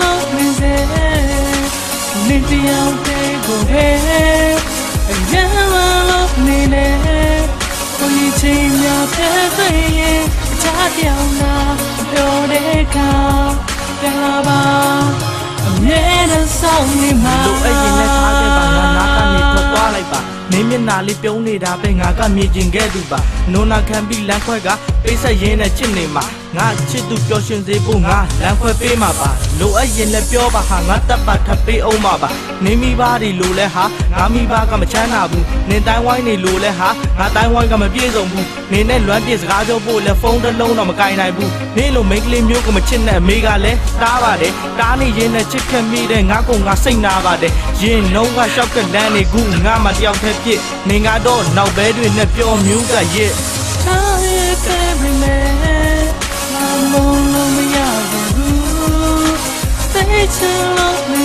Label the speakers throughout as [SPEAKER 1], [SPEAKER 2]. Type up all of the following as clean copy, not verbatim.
[SPEAKER 1] love me Need your day go ahead And love me For you change your pathway Chat down now Your day come Yalaba I'm never sorry my
[SPEAKER 2] နေမျက်နာလေးပြုံးနေတာပဲငါကမြင်ကျင်ခဲ့သူပါနိုနာခံပြီးလမ်းခွဲကပိတ်ဆက်ရင်းနဲ့ချစ်နေမှာငါချစ်သူပျော်ရွှင်စေဖို့ငါလမ်းခွဲပေးမှာပါလိုအပ်ရင်လည်းပြောပါဟာငါတက်ပါထပ်ပေးအောင်ပါနေမိပါဒီလိုလဲဟာငါမိဘကမချမ်းသာဘူးနေတိုင်းဝိုင်းနေလိုလဲဟာငါတိုင်းဝိုင်းကမပြေဆုံးဘူးနေနဲ့လွမ်းပြစ်စကားပြောဖို့လဲဖုန်းတစ်လုံးတော့မကင်နိုင်ဘူးနေလိုမိန်းကလေးမျိုးကမချစ်နဲ့အမေကလည်းတားပါတယ်တားနေရင်နဲ့ချစ်ခက်မိတဲ့ငါကငါစိတ်နာပါတယ်ရင်နှုံးကရှောက်ကလန်းနေခုငါမှတယောက်တည်းဖြစ်နေငါတော့နောက်ဘဲတွေနဲ့ပြောမျိုးကရဲ့
[SPEAKER 1] every man I'm alone me Stay till love me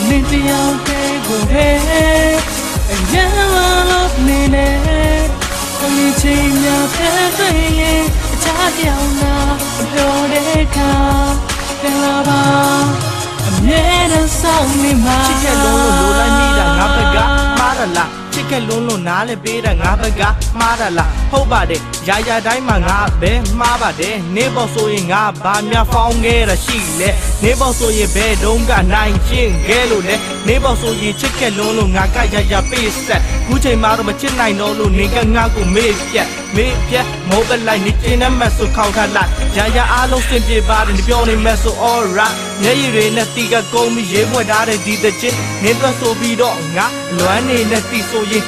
[SPEAKER 1] Need your day go ahead And love me For you change your pathway Chat down now Your day come Yalaba I'm never sorry my
[SPEAKER 2] ချစ်ခဲ့လုံးလို့လိုလိုက်မိတာငါဘက်ကမှားရလားချစ်ခဲ့လုံးလို့နားလဲပေးတာငါဘက်ကမှားရလားဟုတ်ပါတယ်ရာရာတိုင်းမှာငါပဲမှားပါတယ်နေပေါ်ဆိုရင်ငါဘာများဖောင်းခဲ့တာရှိလဲနေပေါ်ဆိုရင်ဘယ်တုန်းကနိုင်ချင်းခဲ့လို့လဲနေပေါ်ဆိုရင်ချစ်ခဲ့လုံးလို့ငါကရာရာပေးဆက်ခုချိန်မှာတော့မချစ်နိုင်တော့လို့နေကငါ့ကိုမေ့ပြတ်မိုးပလိုက်နေကျင်းနဲ့မဆိုခေါက်ထလိုက်ရာရာအားလုံးစင်ပြေပါတယ်ပြောနေမဲ့ဆို alright မျက်ရည်တွေနဲ့တီကကုန်းပြီးရေးဖွက်ထားတဲ့ဒီတချင်းနေတော့ဆိုပြီးတော့ငါလွမ်းနေနဲ့တီဆိုရင်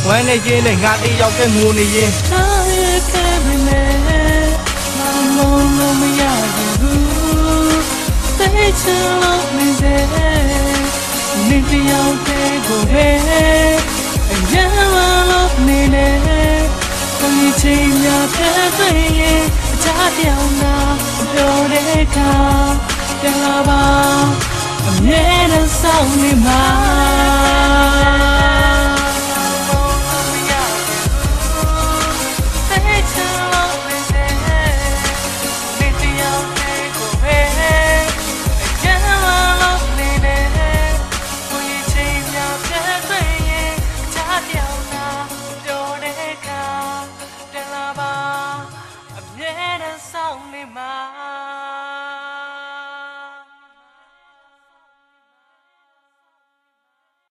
[SPEAKER 2] ဝမ်းနေခြင်းနဲ့ငါတယောက်ကငိုနေရင်
[SPEAKER 1] every man I'm alone me Stay till love me Need your day go ahead And love me For you change your pathway Chat down now Your day come Yalaba I'm never sorry my